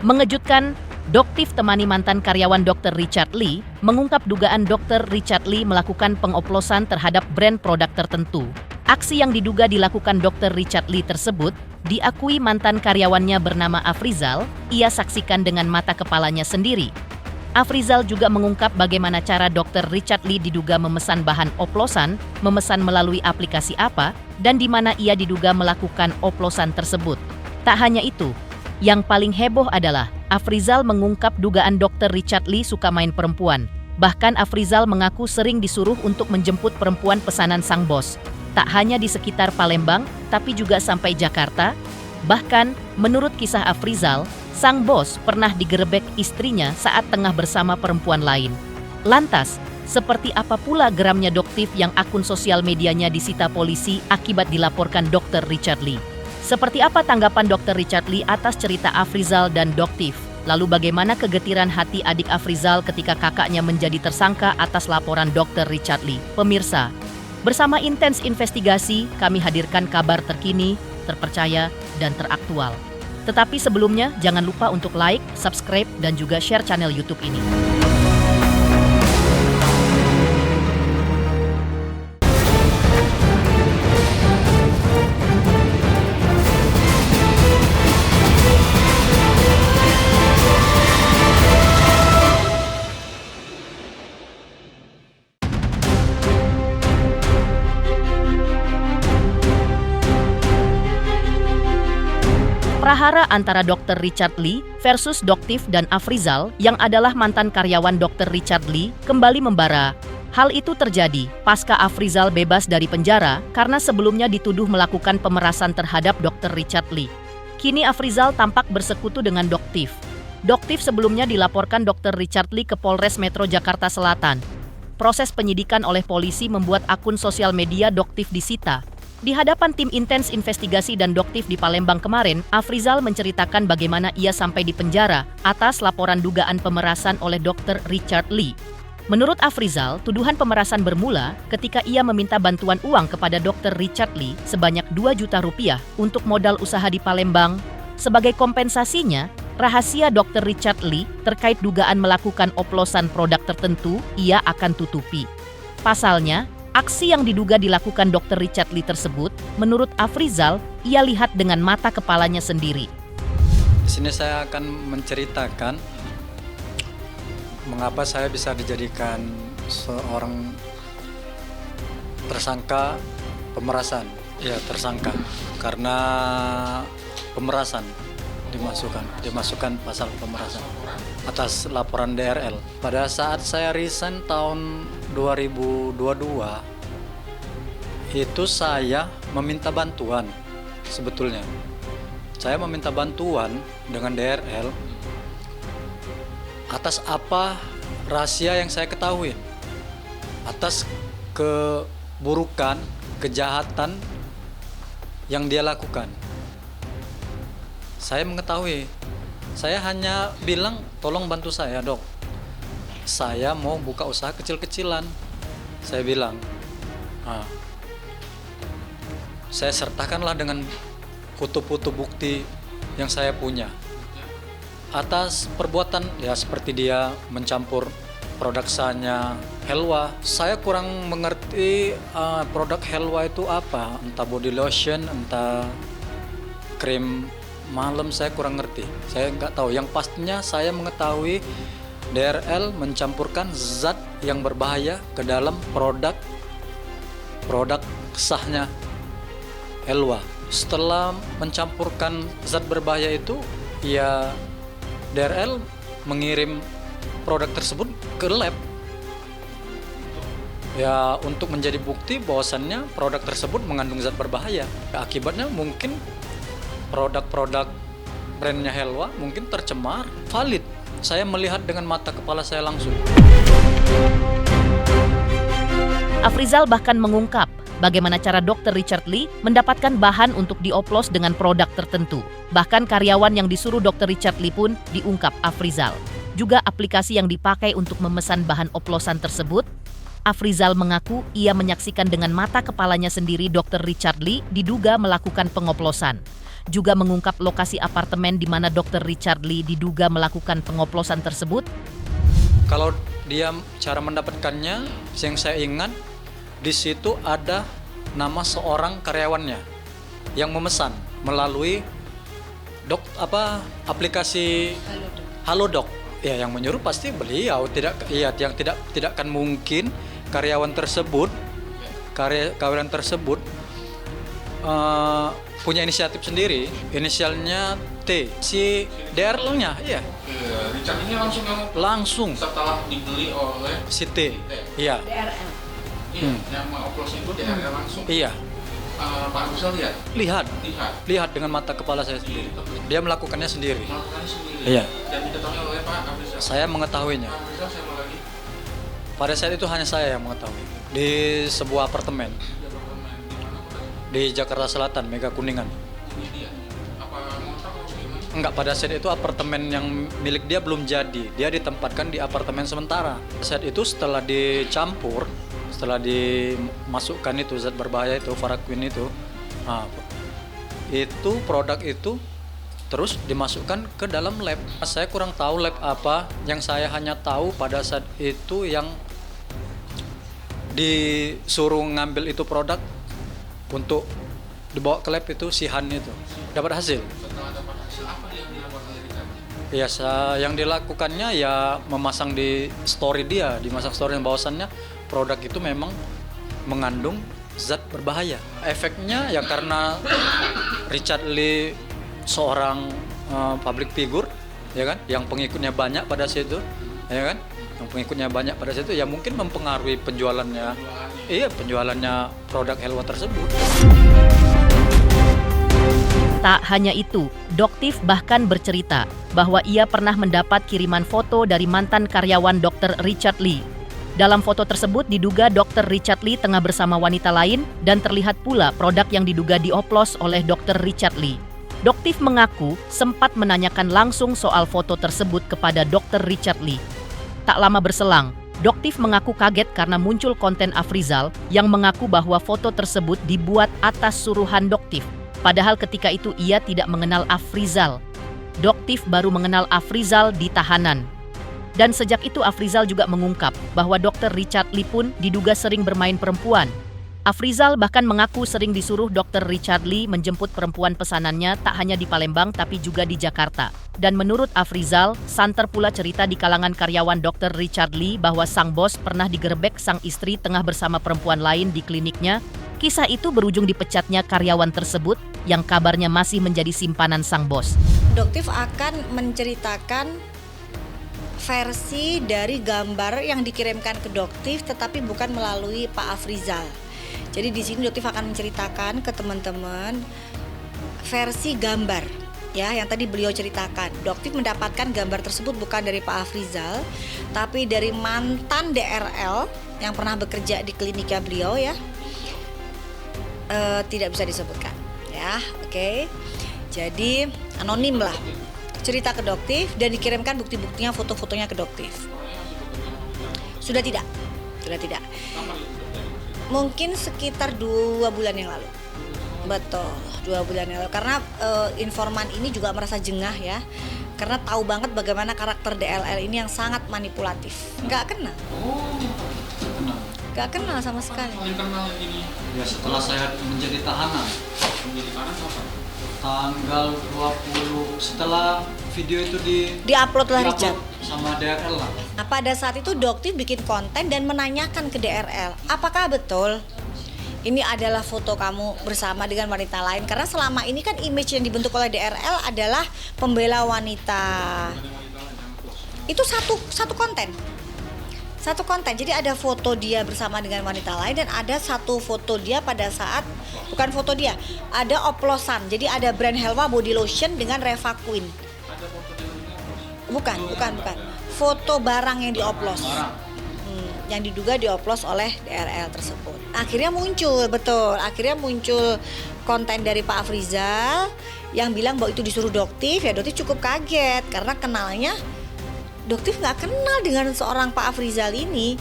Mengejutkan, Doktif temani mantan karyawan Dr. Richard Lee mengungkap dugaan Dr. Richard Lee melakukan pengoplosan terhadap brand produk tertentu. Aksi yang diduga dilakukan Dr. Richard Lee tersebut diakui mantan karyawannya bernama Afrizal, ia saksikan dengan mata kepalanya sendiri. Afrizal juga mengungkap bagaimana cara Dr. Richard Lee diduga memesan bahan oplosan, memesan melalui aplikasi apa, dan di mana ia diduga melakukan oplosan tersebut. Tak hanya itu, yang paling heboh adalah Afrizal mengungkap dugaan Dr. Richard Lee suka main perempuan. Bahkan Afrizal mengaku sering disuruh untuk menjemput perempuan pesanan sang bos. Tak hanya di sekitar Palembang, tapi juga sampai Jakarta. Bahkan, menurut kisah Afrizal, sang bos pernah digerebek istrinya saat tengah bersama perempuan lain. Lantas, seperti apa pula geramnya Doktif yang akun sosial medianya disita polisi akibat dilaporkan Dr. Richard Lee? Seperti apa tanggapan Dr. Richard Lee atas cerita Afrizal dan Doktif? Lalu bagaimana kegetiran hati adik Afrizal ketika kakaknya menjadi tersangka atas laporan Dr. Richard Lee? Pemirsa, bersama Intens Investigasi, kami hadirkan kabar terkini, terpercaya, dan teraktual. Tetapi sebelumnya, jangan lupa untuk like, subscribe, dan juga share channel YouTube ini. Prahara antara Dr. Richard Lee versus Doktif dan Afrizal yang adalah mantan karyawan Dr. Richard Lee kembali membara. Hal itu terjadi pasca Afrizal bebas dari penjara karena sebelumnya dituduh melakukan pemerasan terhadap Dr. Richard Lee. Kini Afrizal tampak bersekutu dengan Doktif. Doktif sebelumnya dilaporkan Dr. Richard Lee ke Polres Metro Jakarta Selatan. Proses penyidikan oleh polisi membuat akun sosial media Doktif disita. Di hadapan tim Intens Investigasi dan Doktif di Palembang kemarin, Afrizal menceritakan bagaimana ia sampai di penjara atas laporan dugaan pemerasan oleh Dr. Richard Lee. Menurut Afrizal, tuduhan pemerasan bermula ketika ia meminta bantuan uang kepada Dr. Richard Lee sebanyak 2 juta rupiah untuk modal usaha di Palembang. Sebagai kompensasinya, rahasia Dr. Richard Lee terkait dugaan melakukan oplosan produk tertentu ia akan tutupi. Pasalnya, aksi yang diduga dilakukan Dr. Richard Lee tersebut, menurut Afrizal, ia lihat dengan mata kepalanya sendiri. Di sini saya akan menceritakan mengapa saya bisa dijadikan seorang tersangka pemerasan. Ya, tersangka karena pemerasan dimasukkan pasal pemerasan atas laporan DRL. Pada saat saya resign tahun 2022 itu saya meminta bantuan. Sebetulnya saya meminta bantuan dengan DRL atas apa rahasia yang saya ketahui, atas keburukan, kejahatan yang dia lakukan. Saya mengetahui, saya hanya bilang tolong bantu saya, Dok, saya mau buka usaha kecil-kecilan. Saya bilang, saya sertakanlah dengan foto-foto bukti yang saya punya atas perbuatan ya seperti dia mencampur produk saya Helwa. Saya kurang mengerti produk Helwa itu apa, entah body lotion, entah krim malam, saya kurang ngerti. Saya nggak tahu. Yang pastinya saya mengetahui DRL mencampurkan zat yang berbahaya ke dalam produk sahnya Helwa. Setelah mencampurkan zat berbahaya itu, ya DRL mengirim produk tersebut ke lab. Ya, untuk menjadi bukti bahwasannya produk tersebut mengandung zat berbahaya. Akibatnya mungkin produk-produk brandnya Helwa mungkin tercemar. Valid, saya melihat dengan mata kepala saya langsung. Afrizal bahkan mengungkap bagaimana cara Dr. Richard Lee mendapatkan bahan untuk dioplos dengan produk tertentu. Bahkan karyawan yang disuruh Dr. Richard Lee pun diungkap Afrizal. Juga aplikasi yang dipakai untuk memesan bahan oplosan tersebut. Afrizal mengaku ia menyaksikan dengan mata kepalanya sendiri Dr. Richard Lee diduga melakukan pengoplosan. juga mengungkap lokasi apartemen di mana Dr. Richard Lee diduga melakukan pengoplosan tersebut? Kalau dia cara mendapatkannya, yang saya ingat di situ ada nama seorang karyawannya yang memesan melalui aplikasi Halodoc. Ya, yang menyuruh pasti beliau, tidak akan mungkin karyawan tersebut punya inisiatif sendiri. Inisialnya T, si DRL-nya, iya. Richard ini Langsung setelah dibeli oleh si T, iya. DRL. Iya, yang mengoplos itu DRL langsung. Iya. Pak Rizal Lihat dengan mata kepala saya sendiri. Dia melakukannya sendiri. Melakukannya sendiri. Iya. Dan diketahui oleh Pak Rizal. Saya mengetahuinya. Pak Rizal siapa lagi? Pada saat itu hanya saya yang mengetahui. Di sebuah apartemen di Jakarta Selatan, Mega Kuningan. Ini dia. Apa ngontrak atau gimana? Enggak, pada saat itu apartemen yang milik dia belum jadi. Dia ditempatkan di apartemen sementara. Saat itu setelah dimasukkan itu zat berbahaya itu, Faraquin itu, itu produk itu terus dimasukkan ke dalam lab. Saya kurang tahu lab apa, yang saya hanya tahu pada saat itu yang disuruh ngambil itu produk untuk dibawa ke lab itu si Han itu dapat hasil. Setelah dapat hasil, apa yang dilakukan oleh Richard? Ya, yang dilakukannya ya memasang di story dia, dimasang story yang bahwasannya produk itu memang mengandung zat berbahaya. Efeknya ya karena Richard Lee seorang public figure, ya kan, yang pengikutnya banyak pada situ, ya kan, yang pengikutnya banyak pada situ, ya mungkin mempengaruhi penjualannya produk Helwa tersebut. Tak hanya itu, Doktif bahkan bercerita bahwa ia pernah mendapat kiriman foto dari mantan karyawan Dr. Richard Lee. Dalam foto tersebut diduga Dr. Richard Lee tengah bersama wanita lain dan terlihat pula produk yang diduga dioplos oleh Dr. Richard Lee. Doktif mengaku sempat menanyakan langsung soal foto tersebut kepada Dr. Richard Lee. Tak lama berselang, Doktif mengaku kaget karena muncul konten Afrizal yang mengaku bahwa foto tersebut dibuat atas suruhan Doktif. Padahal ketika itu ia tidak mengenal Afrizal. Doktif baru mengenal Afrizal di tahanan. Dan sejak itu Afrizal juga mengungkap bahwa Dr. Richard Lee pun diduga sering bermain perempuan. Afrizal bahkan mengaku sering disuruh Dr. Richard Lee menjemput perempuan pesanannya tak hanya di Palembang tapi juga di Jakarta. Dan menurut Afrizal, santer pula cerita di kalangan karyawan Dr. Richard Lee bahwa sang bos pernah digerebek sang istri tengah bersama perempuan lain di kliniknya. Kisah itu berujung dipecatnya karyawan tersebut yang kabarnya masih menjadi simpanan sang bos. Doktif akan menceritakan versi dari gambar yang dikirimkan ke Doktif tetapi bukan melalui Pak Afrizal. Jadi di sini Doktif akan menceritakan ke teman-teman versi gambar ya yang tadi beliau ceritakan. Doktif mendapatkan gambar tersebut bukan dari Pak Afrizal tapi dari mantan DRL yang pernah bekerja di kliniknya beliau ya. Tidak bisa disebutkan ya. Oke. Jadi anonim lah. Cerita ke Doktif dan dikirimkan bukti-buktinya, foto-fotonya ke Doktif. Sudah tidak. Mungkin sekitar 2 bulan yang lalu. Betul, 2 bulan yang lalu. Karena informan ini juga merasa jengah ya. Karena tahu banget bagaimana karakter DLL ini yang sangat manipulatif. Nggak kenal sama sekali. Paling kenal ini. Ya, setelah saya menjadi tahanan. Menjadi tahanan kapan? Tanggal 20 setelah video itu Diupload oleh Richard sama DRL lah. Nah, pada saat itu Doktif bikin konten dan menanyakan ke DRL, apakah betul ini adalah foto kamu bersama dengan wanita lain? Karena selama ini kan image yang dibentuk oleh DRL adalah pembela wanita. Itu satu konten. Jadi ada foto dia bersama dengan wanita lain dan ada satu foto dia pada saat bukan foto dia, ada oplosan. Jadi ada brand Helwa body lotion dengan Reva Queen. Bukan. Foto barang yang dioplos. Yang diduga dioplos oleh DRL tersebut. Akhirnya muncul konten dari Pak Afrizal yang bilang bahwa itu disuruh Doktif. Ya Doktif cukup kaget karena kenalnya Doktif nggak kenal dengan seorang Pak Afrizal ini.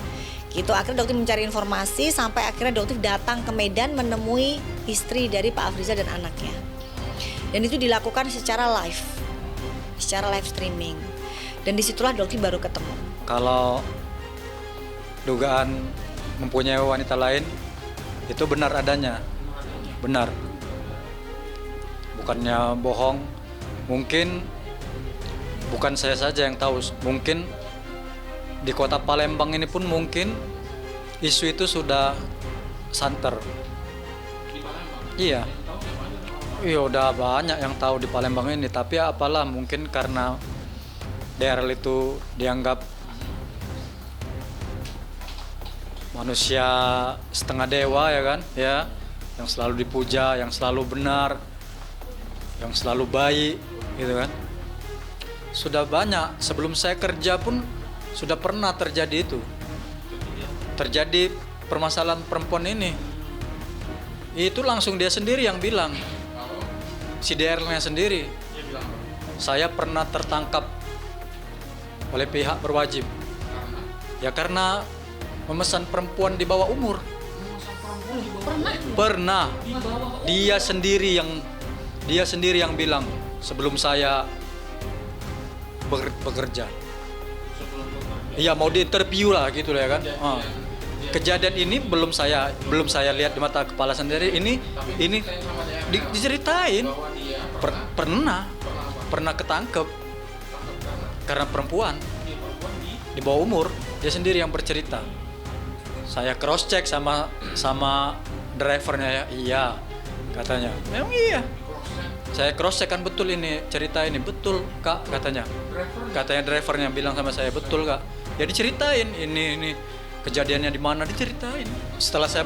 Gitu, akhirnya Doktif mencari informasi sampai akhirnya Doktif datang ke Medan menemui istri dari Pak Afrizal dan anaknya. Dan itu dilakukan secara live streaming. Dan disitulah dokter baru ketemu. Kalau dugaan mempunyai wanita lain itu benar adanya, benar, bukannya bohong. Mungkin bukan saya saja yang tahu, mungkin di kota Palembang ini pun mungkin isu itu sudah santer. Di Palembang. Iya, Tahu siapa aja? iya udah banyak yang tahu di Palembang ini, tapi apalah mungkin karena daerah itu dianggap manusia setengah dewa ya kan, ya, yang selalu dipuja, yang selalu benar, yang selalu baik gitu kan. Sudah banyak, sebelum saya kerja pun sudah pernah terjadi itu. Terjadi permasalahan perempuan ini. Itu langsung dia sendiri yang bilang, Kalau si DR-nya sendiri. dia bilang apa? Saya pernah tertangkap oleh pihak berwajib. Karena Ya karena memesan perempuan di bawah umur. memesan perempuan di bawah Pernah. di bawah Dia sendiri yang bilang sebelum saya bekerja. sebelum bekerja. Iya mau diinterview lah gitu ya kan. Ah. Dia- Kejadian ini belum saya lihat di mata kepala sendiri. Ini saya sama dia diceritain. bahwa dia Pernah pernah ketangkep karena perempuan dia perempuan di bawah umur. Dia sendiri yang bercerita. Saya cross check sama drivernya ya. Iya katanya. Memang iya. Saya cross check kan betul ini cerita ini betul Kak katanya. Katanya drivernya bilang sama saya betul Kak. Ya diceritain ini kejadiannya di mana diceritain. Setelah saya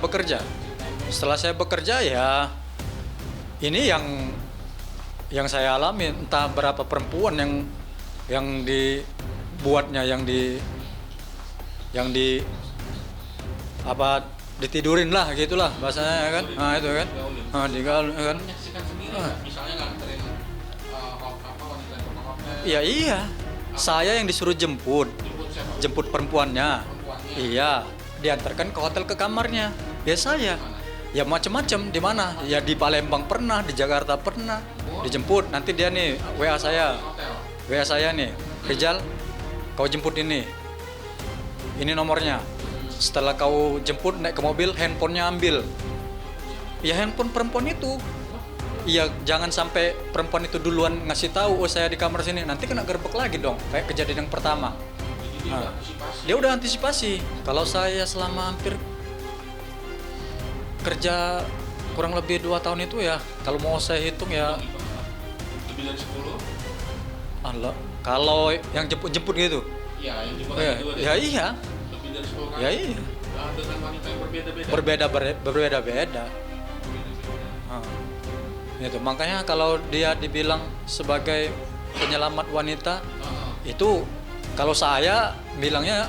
bekerja ya ini yang saya alami, entah berapa perempuan yang dibuatnya yang di apa ditidurin lah gitulah bahasanya kan. Nah itu kan. Nah digaul kan. menyaksikan sendiri nggak? Misalnya nganterin wanita yang ke hotel. Ya iya. Saya yang disuruh jemput Siapa? jemput perempuannya. Perempuannya. Iya, diantarkan ke hotel ke kamarnya. Ya saya. Ya macam-macam di mana? Ya di Palembang pernah, di Jakarta pernah. Dijemput, nanti dia nih WA saya. Hotel. WA saya nih, Rizal, kau jemput ini. Ini nomornya. Setelah kau jemput naik ke mobil, handphonenya ambil. Ya handphone perempuan itu. Iya, jangan sampai perempuan itu duluan ngasih tahu, oh saya di kamar sini, nanti kena gerbek lagi dong, kayak kejadian yang pertama. Jadi dia Nah, antisipasi. dia udah antisipasi. Kalau saya selama hampir kerja kurang lebih 2 tahun itu ya, kalau mau saya hitung ya, Lebih dari 10? Allah, kalau yang jemput-jemput gitu, Iya, yang di kota ya, kedua ya iya, lebih dari 10 kali. ya iya, Dengan wanita yang berbeda-beda. berbeda-beda. Itu makanya kalau dia dibilang sebagai penyelamat wanita, itu kalau saya bilangnya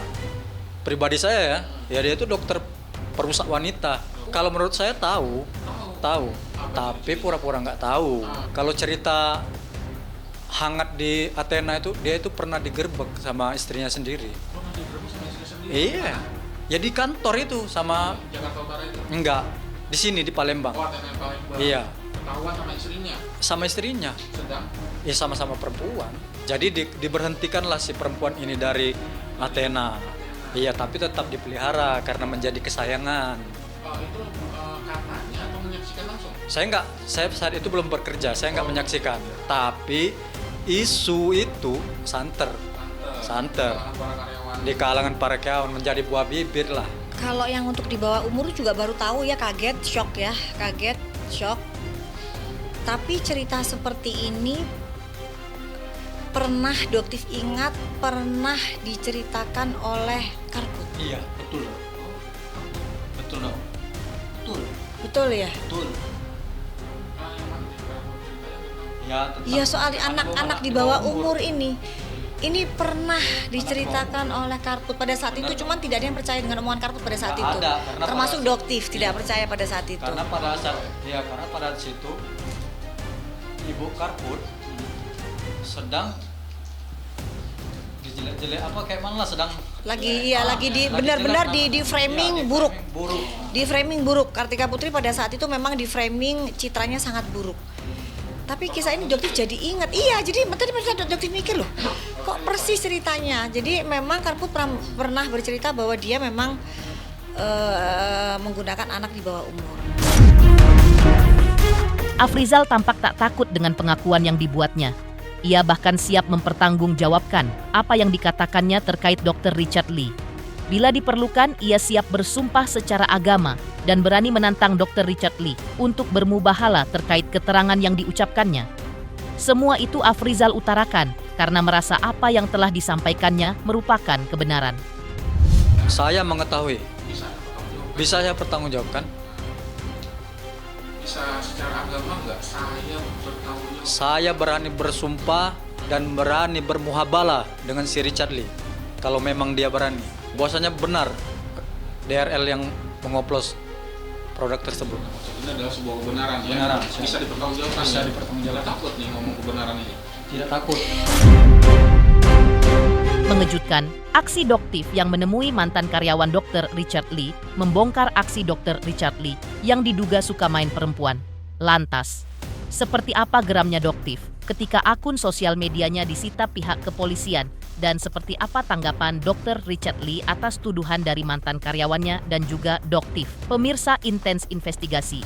pribadi saya ya dia itu dokter perusak wanita. Kalau menurut saya tahu, tapi pura-pura nggak tahu. Kalau cerita hangat di Athena itu dia itu pernah digerbek sama istrinya sendiri. Pernah digerebek sama istri sendiri? Iya, ya di kantor itu sama Jakarta Utara itu? enggak di sini di Palembang. Oh, Athena Palembang. Iya, Ketahuan sama istrinya. sama istrinya. Sedang Ya sama-sama perempuan. Jadi diberhentikanlah si perempuan ini dari Athena. Iya, tapi tetap dipelihara karena menjadi kesayangan. itu katanya atau menyaksikan langsung? Saya saat itu belum bekerja, saya nggak menyaksikan. Tapi isu itu santer Para karyawan. di kalangan para karyawan menjadi buah bibir lah. Kalau yang untuk di bawah umur juga baru tahu ya, kaget, shock. Tapi cerita seperti ini pernah Doktif ingat pernah diceritakan oleh Karput. Iya, betul. Betul dong. Betul. Betul ya? Betul. Yang mana nih? Kalau ceritanya tentang Ya, tentang Iya, soal anak-anak di bawah umur ini. Ini pernah diceritakan oleh Karput pada saat itu, cuman tidak ada yang percaya dengan omongan Karput pada saat Nggak itu. ada, karena Termasuk pada- Doktif tidak percaya pada saat itu. Karena pada situ Ibu Karput sedang dijelek-jelek apa kayak mana lah, sedang Lagi lagi benar-benar jelek, di framing iya, buruk. buruk. Di framing buruk. Kartika Putri pada saat itu memang di framing citranya sangat buruk. Tapi kisah ini dokter jadi ingat. Iya, jadi tadi dokter mikir loh, kok persis ceritanya. Jadi memang Karput pernah bercerita bahwa dia memang menggunakan anak di bawah umur. Afrizal tampak tak takut dengan pengakuan yang dibuatnya. Ia bahkan siap mempertanggungjawabkan apa yang dikatakannya terkait Dr. Richard Lee. Bila diperlukan, ia siap bersumpah secara agama dan berani menantang Dr. Richard Lee untuk bermubahalah terkait keterangan yang diucapkannya. Semua itu Afrizal utarakan karena merasa apa yang telah disampaikannya merupakan kebenaran. Saya mengetahui, bisa saya pertanggungjawabkan. Bisa secara agama nggak saya bertanggung jawab? Saya berani bersumpah dan berani bermuhabalah dengan si Richard Lee. Kalau memang dia berani, bahwasanya benar DRL yang mengoplos produk tersebut. Ini adalah sebuah kebenaran ya. Kebenaran. Bisa dipertanggungjawabkan. Bisa ya? dipertanggungjawabkan. Tidak takut nih ngomong kebenaran ini. Tidak takut. Mengejutkan, aksi Doktif yang menemui mantan karyawan Dr. Richard Lee membongkar aksi Dr. Richard Lee yang diduga suka main perempuan. Lantas, seperti apa geramnya Doktif ketika akun sosial medianya disita pihak kepolisian dan seperti apa tanggapan Dr. Richard Lee atas tuduhan dari mantan karyawannya dan juga Doktif? Pemirsa Intens Investigasi.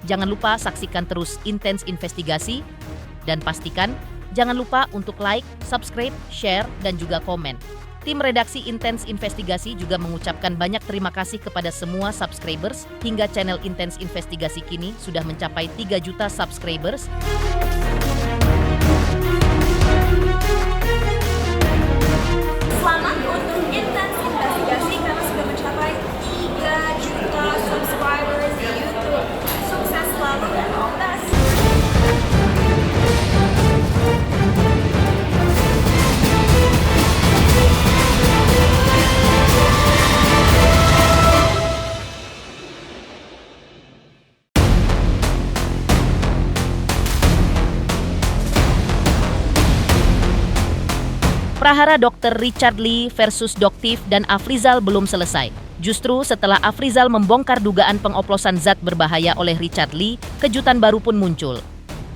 Jangan lupa saksikan terus Intens Investigasi dan pastikan jangan lupa untuk like, subscribe, share, dan juga komen. Tim redaksi Intens Investigasi juga mengucapkan banyak terima kasih kepada semua subscribers hingga channel Intens Investigasi kini sudah mencapai 3 juta subscribers. Selamat untuk Intens Investigasi karena sudah mencapai 3 juta subscribers di YouTube. Sukses selalu dan all the best. Prahara Dr. Richard Lee versus Doktif dan Afrizal belum selesai. Justru setelah Afrizal membongkar dugaan pengoplosan zat berbahaya oleh Richard Lee, kejutan baru pun muncul.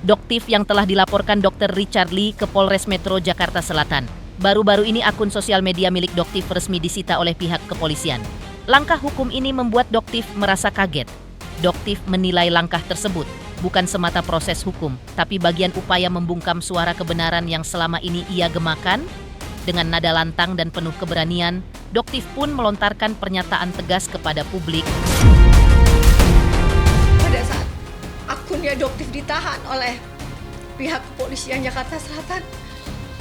Doktif yang telah dilaporkan Dr. Richard Lee ke Polres Metro Jakarta Selatan. Baru-baru ini akun sosial media milik Doktif resmi disita oleh pihak kepolisian. Langkah hukum ini membuat Doktif merasa kaget. Doktif menilai langkah tersebut bukan semata proses hukum, tapi bagian upaya membungkam suara kebenaran yang selama ini ia gemakan. Dengan nada lantang dan penuh keberanian, Doktif pun melontarkan pernyataan tegas kepada publik. Pada saat akunnya Doktif ditahan oleh pihak kepolisian Jakarta Selatan,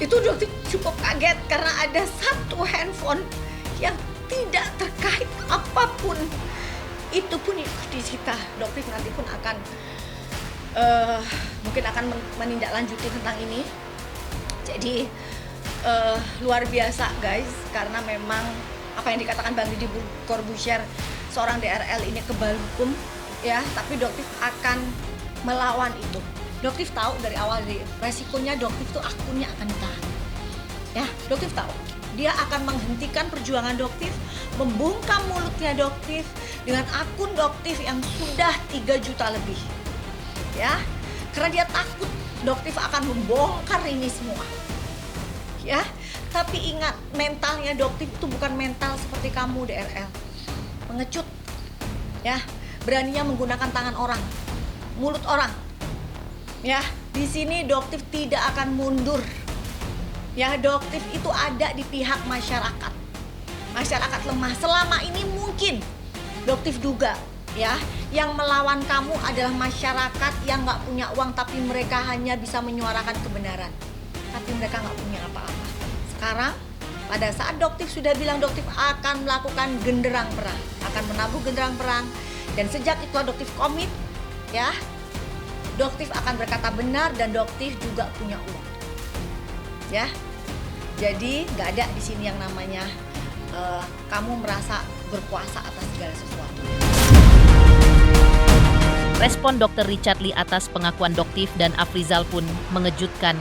itu Doktif cukup kaget karena ada satu handphone yang tidak terkait apapun. Itu pun ikut disita. Doktif nanti pun akan mungkin akan menindaklanjuti tentang ini. Jadi luar biasa guys, karena memang apa yang dikatakan Bang Didi Corbuzier, seorang DRL ini kebal hukum ya, tapi Doktif akan melawan itu. Doktif tahu dari awal, dari resikonya Doktif tuh akunnya akan ditahan ya. Doktif tahu dia akan menghentikan perjuangan Doktif, membungkam mulutnya Doktif dengan akun Doktif yang sudah 3 juta lebih ya, karena dia takut Doktif akan membongkar ini semua ya. Tapi ingat, mentalnya Doktif itu bukan mental seperti kamu DRL, pengecut ya, beraninya menggunakan tangan orang, mulut orang ya. Di sini Doktif tidak akan mundur ya. Doktif itu ada di pihak masyarakat, masyarakat lemah. Selama ini mungkin Doktif duga ya, yang melawan kamu adalah masyarakat yang nggak punya uang, tapi mereka hanya bisa menyuarakan kebenaran, tapi mereka nggak punya apa-apa. Sekarang pada saat Doktif sudah bilang Doktif akan melakukan genderang perang, akan menabuh genderang perang, dan sejak itu Doktif komit ya, Doktif akan berkata benar dan Doktif juga punya uang ya. Jadi nggak ada di sini yang namanya kamu merasa berkuasa atas segala sesuatu. Respon Dr. Richard Lee atas pengakuan Doktif dan Afrizal pun mengejutkan.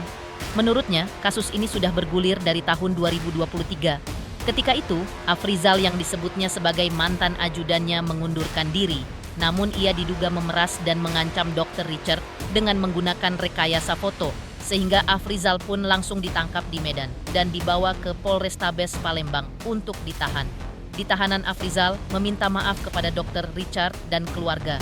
Menurutnya, kasus ini sudah bergulir dari tahun 2023. Ketika itu, Afrizal yang disebutnya sebagai mantan ajudannya mengundurkan diri Namun ia diduga memeras dan mengancam Dr. Richard dengan menggunakan rekayasa foto, sehingga Afrizal pun langsung ditangkap di Medan dan dibawa ke Polrestabes Palembang untuk ditahan. Di tahanan, Afrizal meminta maaf kepada Dr. Richard dan keluarga.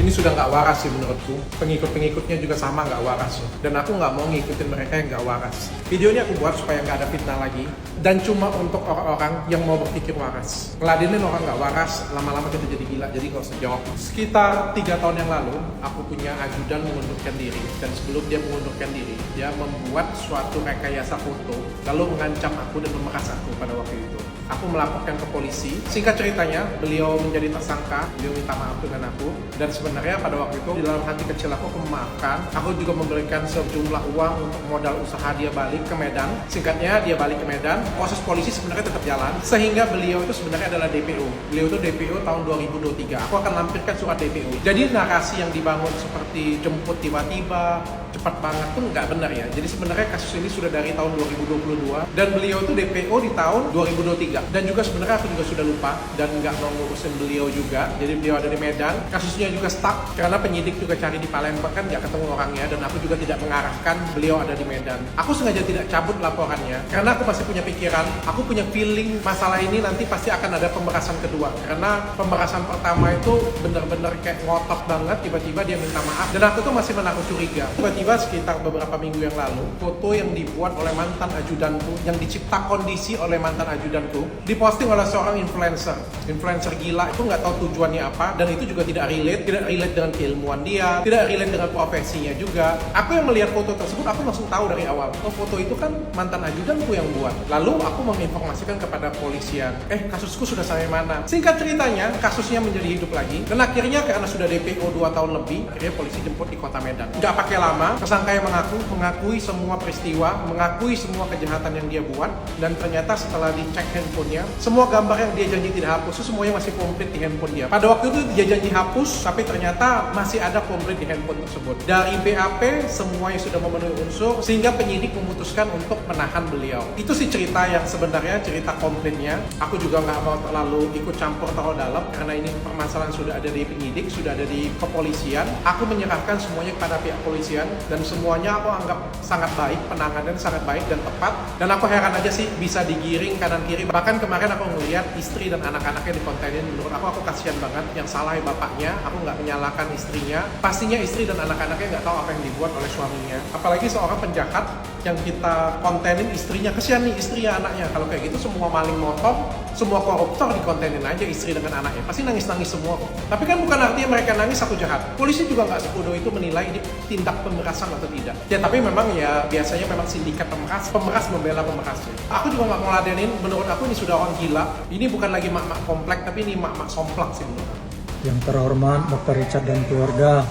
Ini sudah nggak waras sih menurutku. Pengikut-pengikutnya juga sama nggak waras. Dan aku nggak mau ngikutin mereka yang nggak waras. Video ini aku buat supaya nggak ada fitnah lagi. Dan cuma untuk orang-orang yang mau berpikir waras. Ngeladenin orang nggak waras, lama-lama kita jadi gila. Jadi nggak usah jawab. Sekitar 3 tahun yang lalu, aku punya ajudan mengundurkan diri. Dan sebelum dia mengundurkan diri, dia membuat suatu rekayasa foto. Lalu mengancam aku dan memeras aku pada waktu itu. Aku melaporkan ke polisi. Singkat ceritanya, beliau menjadi tersangka. Beliau minta maaf dengan aku. Dan sebenarnya pada waktu itu, di dalam hati kecil aku memaafkan. Aku juga memberikan sejumlah uang untuk modal usaha dia balik ke Medan. Singkatnya, dia balik ke Medan. Proses polisi sebenarnya tetap jalan. Sehingga beliau itu sebenarnya adalah DPO. Beliau itu DPO tahun 2023. Aku akan lampirkan surat DPO. Jadi narasi yang dibangun seperti jemput tiba-tiba, cepat banget tuh nggak benar ya. Jadi sebenarnya kasus ini sudah dari tahun 2022. Dan beliau itu DPO di tahun 2023. Dan juga sebenarnya aku juga sudah lupa dan nggak mau ngurusin beliau juga. Jadi beliau ada di Medan. Kasusnya juga stuck karena penyidik juga cari di Palembang kan nggak ketemu orangnya, dan aku juga tidak mengarahkan beliau ada di Medan. Aku sengaja tidak cabut laporannya karena aku masih punya pikiran, aku punya feeling masalah ini nanti pasti akan ada pemerasan kedua. Karena pemerasan pertama itu benar-benar kayak ngotot banget, tiba-tiba dia minta maaf dan aku tuh masih menaruh curiga. Tiba-tiba sekitar beberapa minggu yang lalu, foto yang dibuat oleh mantan ajudanku, yang dicipta kondisi oleh mantan ajudanku, diposting oleh seorang influencer gila. Itu nggak tahu tujuannya apa, dan itu juga tidak relate dengan keilmuan dia, tidak relate dengan profesinya juga. Aku yang melihat foto tersebut, aku langsung tahu dari awal, oh foto itu kan mantan ajudanku yang buat. Lalu aku menginformasikan kepada polisian, kasusku sudah sampai mana? Singkat ceritanya, kasusnya menjadi hidup lagi, dan akhirnya karena sudah DPO 2 tahun lebih, akhirnya polisi jemput di kota Medan. Nggak pakai lama, tersangka yang mengakui semua peristiwa, mengakui semua kejahatan yang dia buat, dan ternyata setelah dicek handphonenya, semua gambar yang dia janji tidak hapus, itu semuanya masih komplit di handphone dia. Pada waktu itu dia janji hapus, tapi ternyata masih ada komplit di handphone tersebut. Dari BAP, semuanya sudah memenuhi unsur, sehingga penyidik memutuskan untuk menahan beliau. Itu sih cerita yang sebenarnya, cerita komplitnya. Aku juga nggak mau terlalu ikut campur terlalu dalam, karena ini permasalahan sudah ada di penyidik, sudah ada di kepolisian. Aku menyerahkan semuanya kepada pihak polisian, dan semuanya aku anggap sangat baik, penanganan sangat baik dan tepat. Dan aku heran aja sih bisa digiring kanan kiri. Bahkan kemarin aku ngelihat istri dan anak-anaknya dikontenin. Menurut aku kasihan banget. Yang salah bapaknya, aku nggak menyalahkan istrinya. Pastinya istri dan anak-anaknya nggak tahu apa yang dibuat oleh suaminya. Apalagi seorang penjahat yang kita kontenin istrinya. Kasihan nih istrinya, anaknya. Kalau kayak gitu semua maling motor, semua koruptor dikontenin aja istri dengan anaknya. Pasti nangis-nangis semua kok. Tapi kan bukan artinya mereka nangis aku jahat. Polisi juga nggak sebodoh itu menilai ini tindak pemerasan atau tidak. Ya tapi memang ya biasanya memang sindikat pemeras membela pemerasnya. Aku juga nggak mau ngeladenin. Menurut aku ini sudah orang gila. Ini bukan lagi mak-mak komplek, tapi ini mak-mak somplak sih menurut aku. Yang terhormat Dr. Richard dan keluarga,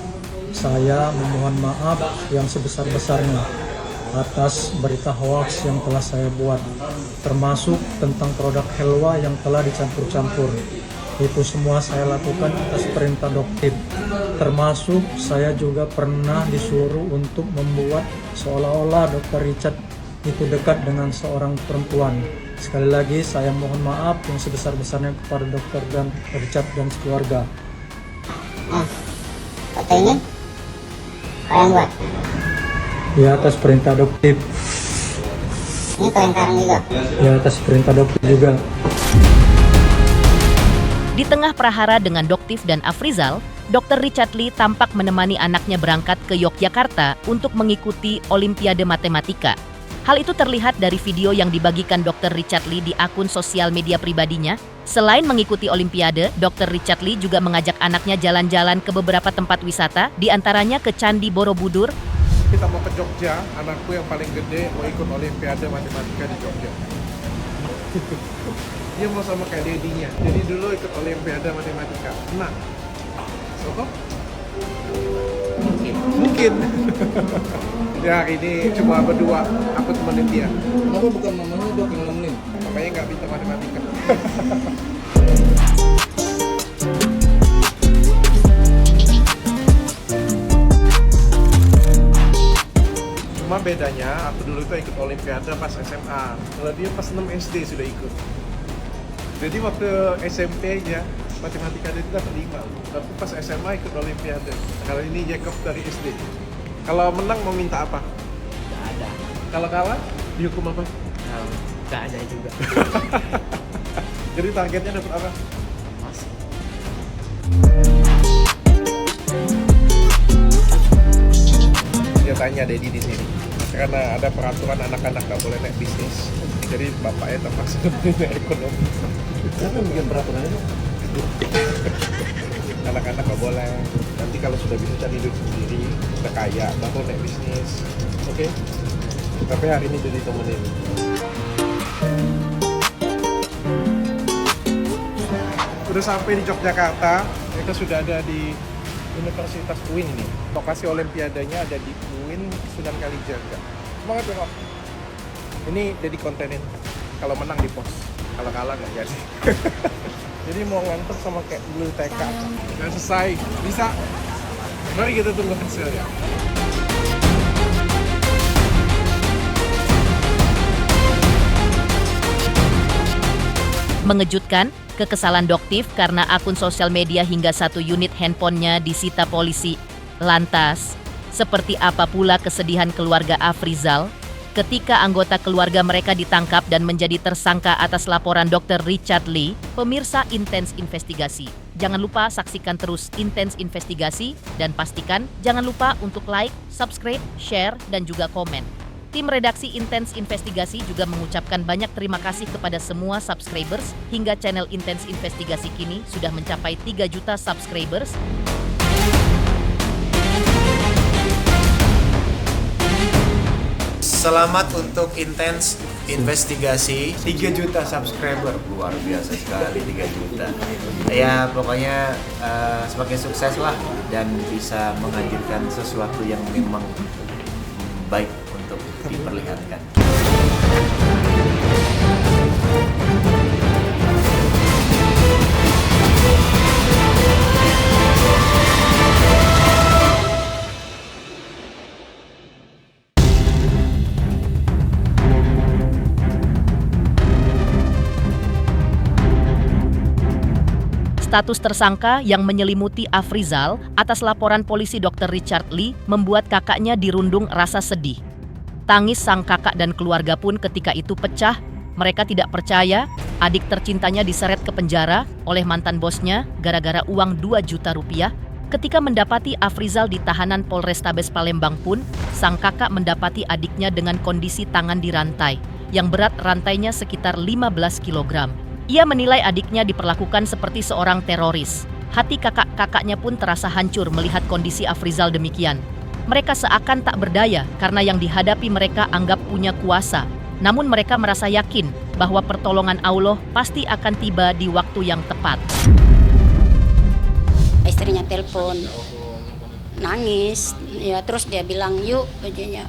saya memohon maaf yang sebesar-besarnya atas berita hoax yang telah saya buat, termasuk tentang produk Helwa yang telah dicampur-campur. Itu semua saya lakukan atas perintah dokter. Termasuk saya juga pernah disuruh untuk membuat seolah-olah Dr. Richard itu dekat dengan seorang perempuan. Sekali lagi saya mohon maaf yang sebesar-besarnya kepada Dr. dan Richard dan keluarga. Foto ini kalian buat? Ya, atas perintah dokter. Ini kalian karang juga? Ya, atas perintah dokter juga. Di tengah prahara dengan Doktif dan Afrizal, Dr. Richard Lee tampak menemani anaknya berangkat ke Yogyakarta untuk mengikuti Olimpiade Matematika. Hal itu terlihat dari video yang dibagikan Dr. Richard Lee di akun sosial media pribadinya. Selain mengikuti Olimpiade, Dr. Richard Lee juga mengajak anaknya jalan-jalan ke beberapa tempat wisata, di antaranya ke Candi Borobudur. Kita mau ke Jogja, anakku yang paling gede mau ikut Olimpiade Matematika di Jogja. Dia mau sama kayak dedinya, jadi dulu ikut Olimpiade Matematika. Nah, so mungkin. Ya hari ini cuma berdua, aku temenin dia. Kenapa bukan mamanya dok yang nemenin? Papanya nggak pintar matematika. Cuma bedanya, aku dulu tuh ikut Olimpiade pas SMA. Kalau dia pas 6 SD sudah ikut. Jadi waktu SMP aja, matematika dia itu dapat 5. Tapi pas SMA ikut Olimpiade. Kalau ini Jacob dari SD. Kalau menang mau minta apa? Nggak ada. Kalau kalah dihukum apa? Nggak ada juga. Jadi targetnya dapat apa? Masih. Dia tanya Dedi di sini. Karena ada peraturan anak-anak nggak boleh naik bisnis. Jadi bapaknya terpaksa punya ekonomi. Kenapa bikin peraturan itu? Anak-anak nggak boleh. Nanti kalau sudah bisa cari duit sendiri, udah kaya, baru naik bisnis. Oke? Tapi hari ini jadi temenin. Udah sampai di Yogyakarta, mereka sudah ada di Universitas UIN ini. Lokasi Olimpiadanya ada di UIN Sunan Kalijaga. Semangat ya, Kok. Ini jadi kontenin. Kalau menang di pos, kalau kalah nggak jadi. Jadi mau nganter sama kayak dulu TK. Udah selesai, bisa. Mari kita tunggu hasilnya. Mengejutkan, kekesalan Doktif karena akun sosial media hingga 1 unit handphonenya disita polisi. Lantas, seperti apa pula kesedihan keluarga Afrizal ketika anggota keluarga mereka ditangkap dan menjadi tersangka atas laporan Dr. Richard Lee? Pemirsa Intens Investigasi, jangan lupa saksikan terus Intens Investigasi dan pastikan jangan lupa untuk like, subscribe, share, dan juga komen. Tim redaksi Intens Investigasi juga mengucapkan banyak terima kasih kepada semua subscribers hingga channel Intens Investigasi kini sudah mencapai 3 juta subscribers. Selamat untuk Intens Investigasi 3 juta subscriber. luar biasa sekali 3 juta. Ya pokoknya semakin sukses lah dan bisa menghadirkan sesuatu yang memang baik untuk diperlihatkan. Status tersangka yang menyelimuti Afrizal atas laporan polisi Dr. Richard Lee membuat kakaknya dirundung rasa sedih. Tangis sang kakak dan keluarga pun ketika itu pecah. Mereka tidak percaya adik tercintanya diseret ke penjara oleh mantan bosnya gara-gara uang 2 juta rupiah. Ketika mendapati Afrizal di tahanan Polrestabes Palembang pun, sang kakak mendapati adiknya dengan kondisi tangan dirantai, yang berat rantainya sekitar 15 kg. Ia menilai adiknya diperlakukan seperti seorang teroris. Hati kakak-kakaknya pun terasa hancur melihat kondisi Afrizal demikian. Mereka seakan tak berdaya karena yang dihadapi mereka anggap punya kuasa. Namun mereka merasa yakin bahwa pertolongan Allah pasti akan tiba di waktu yang tepat. Istrinya telepon, nangis, ya terus dia bilang yuk, aja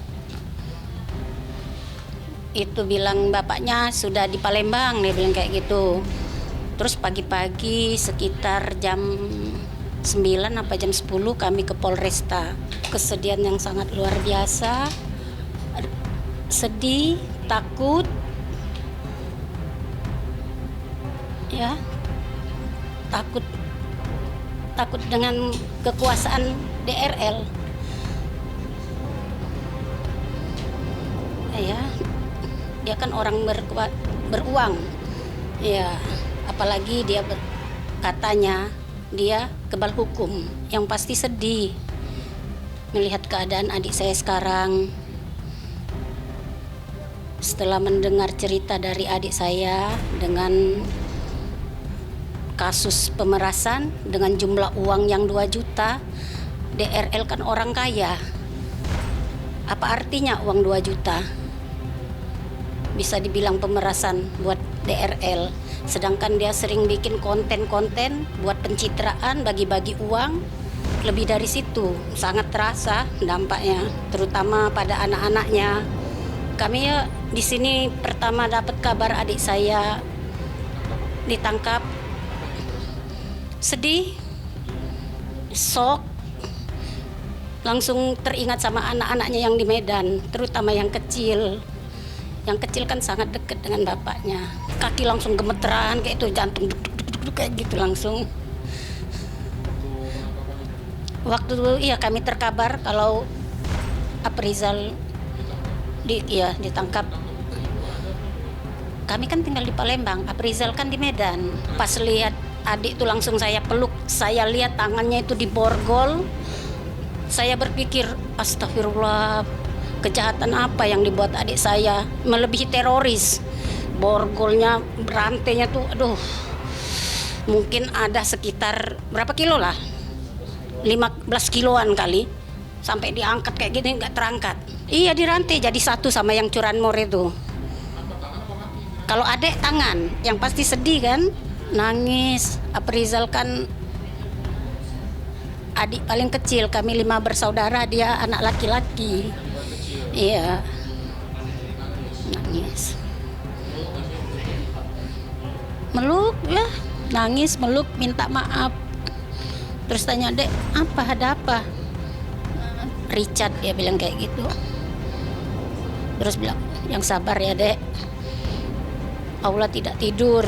itu bilang bapaknya sudah di Palembang, dia bilang kayak gitu. Terus pagi-pagi sekitar jam 9 apa jam 10 kami ke Polresta. Kesedihan yang sangat luar biasa, sedih, takut, ya takut dengan kekuasaan DRL. Ya, dia kan orang beruang, ya apalagi dia katanya dia kebal hukum, yang pasti sedih melihat keadaan adik saya sekarang. Setelah mendengar cerita dari adik saya dengan kasus pemerasan dengan jumlah uang yang 2 juta, DRL kan orang kaya, apa artinya uang 2 juta? Bisa dibilang pemerasan buat DRL, sedangkan dia sering bikin konten-konten buat pencitraan, bagi-bagi uang. Lebih dari situ, sangat terasa dampaknya, terutama pada anak-anaknya. Kami ya di sini pertama dapat kabar adik saya ditangkap, sedih, shock, langsung teringat sama anak-anaknya yang di Medan, terutama yang kecil. Yang kecil kan sangat dekat dengan bapaknya. Kaki langsung gemeteran kayak itu, jantung duk-duk-duk kayak gitu langsung. Waktu kami terkabar kalau Afrizal ditangkap. Kami kan tinggal di Palembang, Afrizal kan di Medan. Pas lihat adik tuh langsung saya peluk, saya lihat tangannya itu diborgol. Saya berpikir, astagfirullah, kejahatan apa yang dibuat adik saya, melebihi teroris. Borgolnya, rantainya tuh, aduh, mungkin ada sekitar berapa kilo lah, 15 kiloan kali, sampai diangkat kayak gini nggak terangkat. Iya, dirantai jadi satu sama yang curanmor itu. Kalau adik tangan, yang pasti sedih kan, nangis. Afrizal kan adik paling kecil, kami 5 bersaudara, dia anak laki-laki. Iya, nangis. Meluk ya, nangis, meluk, minta maaf. Terus tanya, Dek, ada apa? Richard, dia bilang kayak gitu. Terus bilang, yang sabar ya, Dek. Allah tidak tidur.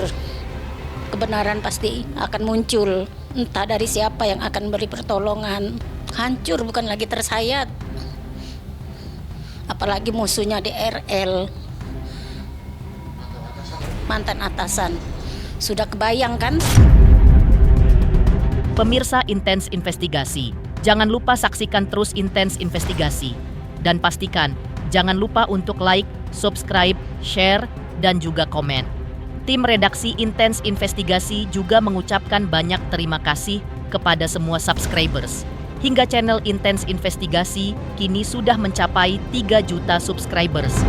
Kebenaran pasti akan muncul. Entah dari siapa yang akan beri pertolongan. Hancur, bukan lagi tersayat. Apalagi musuhnya DRL. Mantan atasan. Sudah kebayang kan? Pemirsa Intens Investigasi, jangan lupa saksikan terus Intens Investigasi. Dan pastikan, jangan lupa untuk like, subscribe, share, dan juga komen. Tim redaksi Intens Investigasi juga mengucapkan banyak terima kasih kepada semua subscribers. Hingga channel Intens Investigasi kini sudah mencapai 3 juta subscribers.